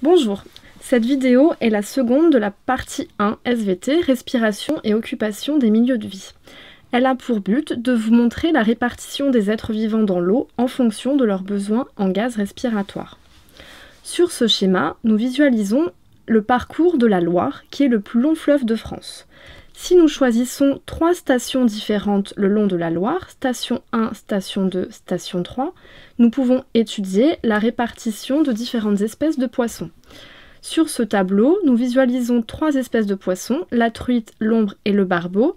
Bonjour, cette vidéo est la seconde de la partie 1 SVT, respiration et occupation des milieux de vie. Elle a pour but de vous montrer la répartition des êtres vivants dans l'eau en fonction de leurs besoins en gaz respiratoire. Sur ce schéma, nous visualisons le parcours de la Loire, qui est le plus long fleuve de France. Si nous choisissons 3 stations différentes le long de la Loire, station 1, station 2, station 3, nous pouvons étudier la répartition de différentes espèces de poissons. Sur ce tableau, nous visualisons 3 espèces de poissons, la truite, l'ombre et le barbeau,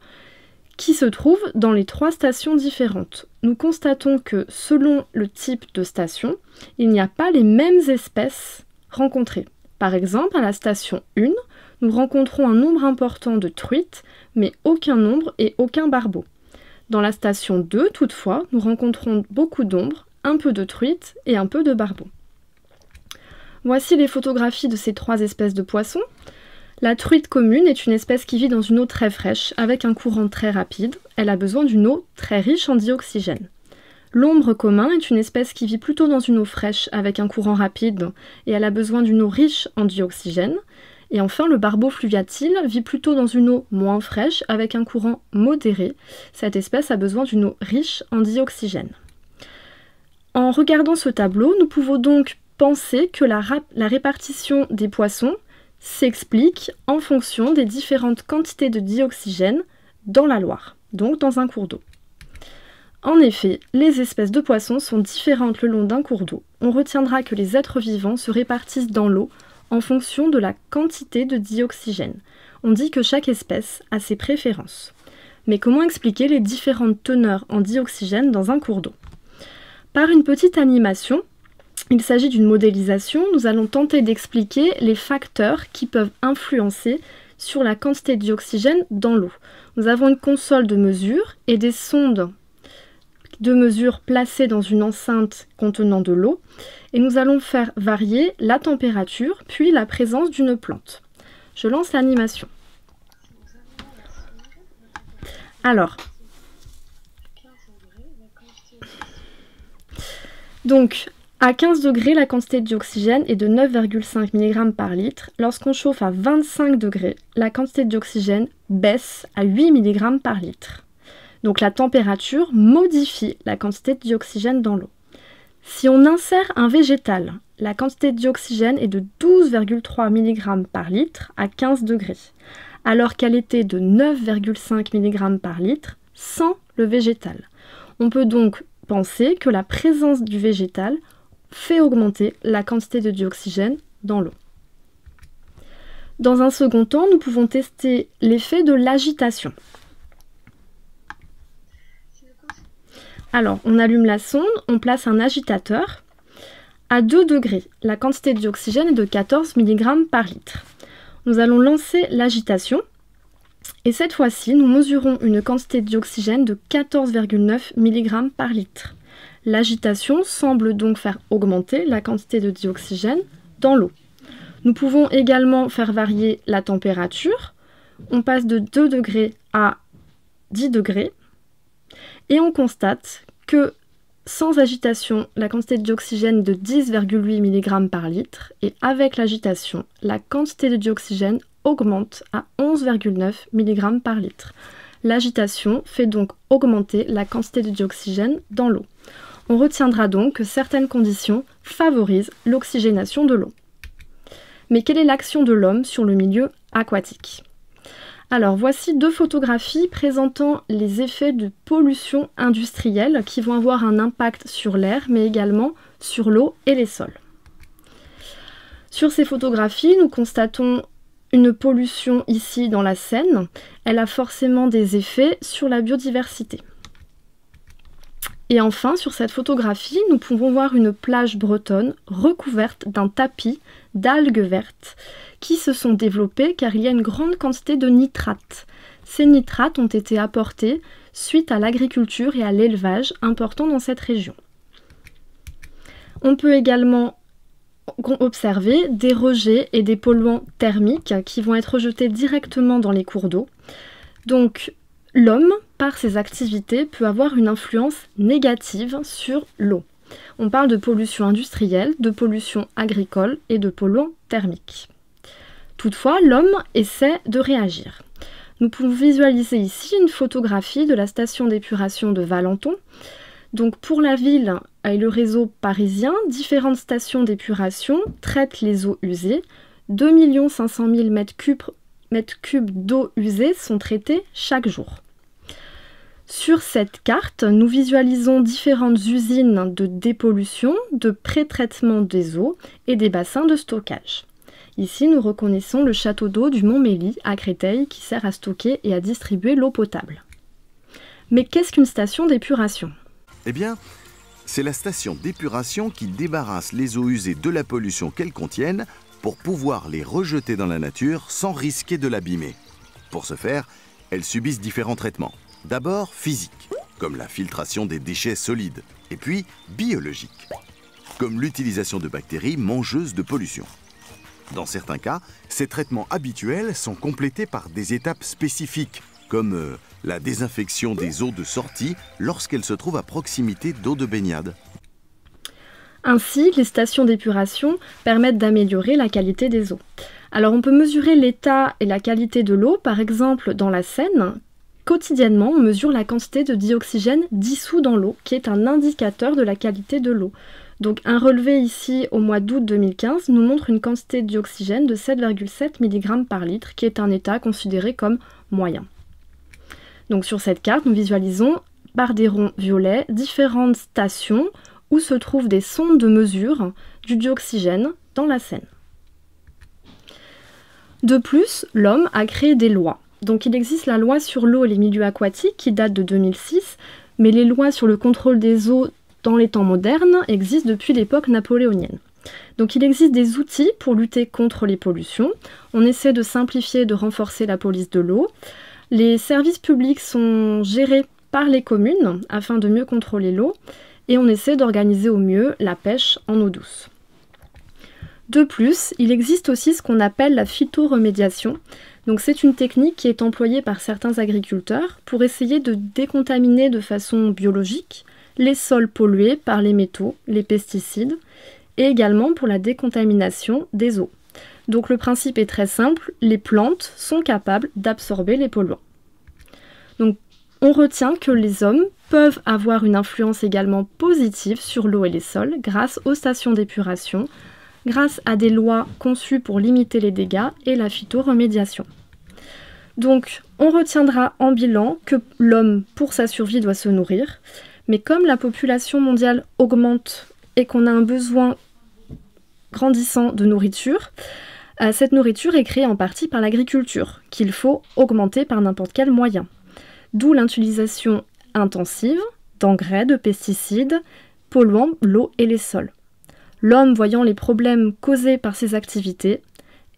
qui se trouvent dans les 3 stations différentes. Nous constatons que selon le type de station, il n'y a pas les mêmes espèces rencontrées. Par exemple, à la station 1, nous rencontrons un nombre important de truites, mais aucun ombre et aucun barbeau. Dans la station 2, toutefois, nous rencontrons beaucoup d'ombres, un peu de truites et un peu de barbeau. Voici les photographies de ces 3 espèces de poissons. La truite commune est une espèce qui vit dans une eau très fraîche, avec un courant très rapide. Elle a besoin d'une eau très riche en dioxygène. L'ombre commun est une espèce qui vit plutôt dans une eau fraîche, avec un courant rapide, et elle a besoin d'une eau riche en dioxygène. Et enfin, le barbeau fluviatile vit plutôt dans une eau moins fraîche, avec un courant modéré. Cette espèce a besoin d'une eau riche en dioxygène. En regardant ce tableau, nous pouvons donc penser que la répartition des poissons s'explique en fonction des différentes quantités de dioxygène dans la Loire, donc dans un cours d'eau. En effet, les espèces de poissons sont différentes le long d'un cours d'eau. On retiendra que les êtres vivants se répartissent dans l'eau en fonction de la quantité de dioxygène. On dit que chaque espèce a ses préférences. Mais comment expliquer les différentes teneurs en dioxygène dans un cours d'eau? Par une petite animation, il s'agit d'une modélisation, nous allons tenter d'expliquer les facteurs qui peuvent influencer sur la quantité de dioxygène dans l'eau. Nous avons une console de mesure et des sondes de mesure placées dans une enceinte contenant de l'eau, et nous allons faire varier la température puis la présence d'une plante. Je lance l'animation. Alors, donc, à 15 degrés, la quantité de dioxygène est de 9,5 mg par litre. Lorsqu'on chauffe à 25 degrés, la quantité de dioxygène baisse à 8 mg par litre. Donc la température modifie la quantité de dioxygène dans l'eau. Si on insère un végétal, la quantité de dioxygène est de 12,3 mg par litre à 15 degrés, alors qu'elle était de 9,5 mg par litre sans le végétal. On peut donc penser que la présence du végétal fait augmenter la quantité de dioxygène dans l'eau. Dans un second temps, nous pouvons tester l'effet de l'agitation. Alors, on allume la sonde, on place un agitateur. À 2 degrés, la quantité de dioxygène est de 14 mg par litre. Nous allons lancer l'agitation et cette fois-ci, nous mesurons une quantité de dioxygène de 14,9 mg par litre. L'agitation semble donc faire augmenter la quantité de dioxygène dans l'eau. Nous pouvons également faire varier la température. On passe de 2 degrés à 10 degrés. Et on constate que sans agitation, la quantité de dioxygène est de 10,8 mg par litre et avec l'agitation, la quantité de dioxygène augmente à 11,9 mg par litre. L'agitation fait donc augmenter la quantité de dioxygène dans l'eau. On retiendra donc que certaines conditions favorisent l'oxygénation de l'eau. Mais quelle est l'action de l'homme sur le milieu aquatique ? Alors voici 2 photographies présentant les effets de pollution industrielle qui vont avoir un impact sur l'air mais également sur l'eau et les sols. Sur ces photographies, nous constatons une pollution ici dans la Seine. Elle a forcément des effets sur la biodiversité. Et enfin, sur cette photographie, nous pouvons voir une plage bretonne recouverte d'un tapis d'algues vertes qui se sont développées car il y a une grande quantité de nitrates. Ces nitrates ont été apportés suite à l'agriculture et à l'élevage importants dans cette région. On peut également observer des rejets et des polluants thermiques qui vont être rejetés directement dans les cours d'eau. Donc, l'homme, par ses activités, peut avoir une influence négative sur l'eau. On parle de pollution industrielle, de pollution agricole et de polluants thermiques. Toutefois, l'homme essaie de réagir. Nous pouvons visualiser ici une photographie de la station d'épuration de Valenton. Donc pour la ville et le réseau parisien, différentes stations d'épuration traitent les eaux usées. 2 500 000 m3 d'eau usée sont traités chaque jour. Sur cette carte, nous visualisons différentes usines de dépollution, de pré-traitement des eaux et des bassins de stockage. Ici, nous reconnaissons le château d'eau du Mont-Mély à Créteil qui sert à stocker et à distribuer l'eau potable. Mais qu'est-ce qu'une station d'épuration ? Eh bien, c'est la station d'épuration qui débarrasse les eaux usées de la pollution qu'elles contiennent pour pouvoir les rejeter dans la nature sans risquer de l'abîmer. Pour ce faire, elles subissent différents traitements. D'abord physiques, comme la filtration des déchets solides, et puis biologiques, comme l'utilisation de bactéries mangeuses de pollution. Dans certains cas, ces traitements habituels sont complétés par des étapes spécifiques, comme la désinfection des eaux de sortie lorsqu'elles se trouvent à proximité d'eau de baignade. Ainsi, les stations d'épuration permettent d'améliorer la qualité des eaux. Alors on peut mesurer l'état et la qualité de l'eau, par exemple dans la Seine. Quotidiennement, on mesure la quantité de dioxygène dissous dans l'eau, qui est un indicateur de la qualité de l'eau. Donc un relevé ici au mois d'août 2015 nous montre une quantité de dioxygène de 7,7 mg par litre, qui est un état considéré comme moyen. Donc sur cette carte, nous visualisons par des ronds violets différentes stations où se trouvent des sondes de mesure du dioxygène dans la Seine. De plus, l'homme a créé des lois. Donc il existe la loi sur l'eau et les milieux aquatiques qui date de 2006, mais les lois sur le contrôle des eaux dans les temps modernes existent depuis l'époque napoléonienne. Donc il existe des outils pour lutter contre les pollutions. On essaie de simplifier et de renforcer la police de l'eau. Les services publics sont gérés par les communes afin de mieux contrôler l'eau et on essaie d'organiser au mieux la pêche en eau douce. De plus, il existe aussi ce qu'on appelle la phytoremédiation. Donc c'est une technique qui est employée par certains agriculteurs pour essayer de décontaminer de façon biologique les sols pollués par les métaux, les pesticides, et également pour la décontamination des eaux. Donc le principe est très simple, les plantes sont capables d'absorber les polluants. Donc on retient que les hommes peuvent avoir une influence également positive sur l'eau et les sols grâce aux stations d'épuration, grâce à des lois conçues pour limiter les dégâts et la phytoremédiation. Donc on retiendra en bilan que l'homme, pour sa survie, doit se nourrir, mais comme la population mondiale augmente et qu'on a un besoin grandissant de nourriture, cette nourriture est créée en partie par l'agriculture, qu'il faut augmenter par n'importe quel moyen. D'où l'utilisation intensive d'engrais, de pesticides, polluant l'eau et les sols. L'homme, voyant les problèmes causés par ces activités,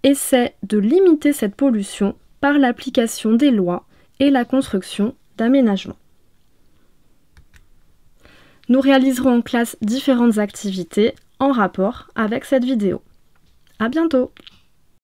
essaie de limiter cette pollution par l'application des lois et la construction d'aménagements. Nous réaliserons en classe différentes activités en rapport avec cette vidéo. À bientôt!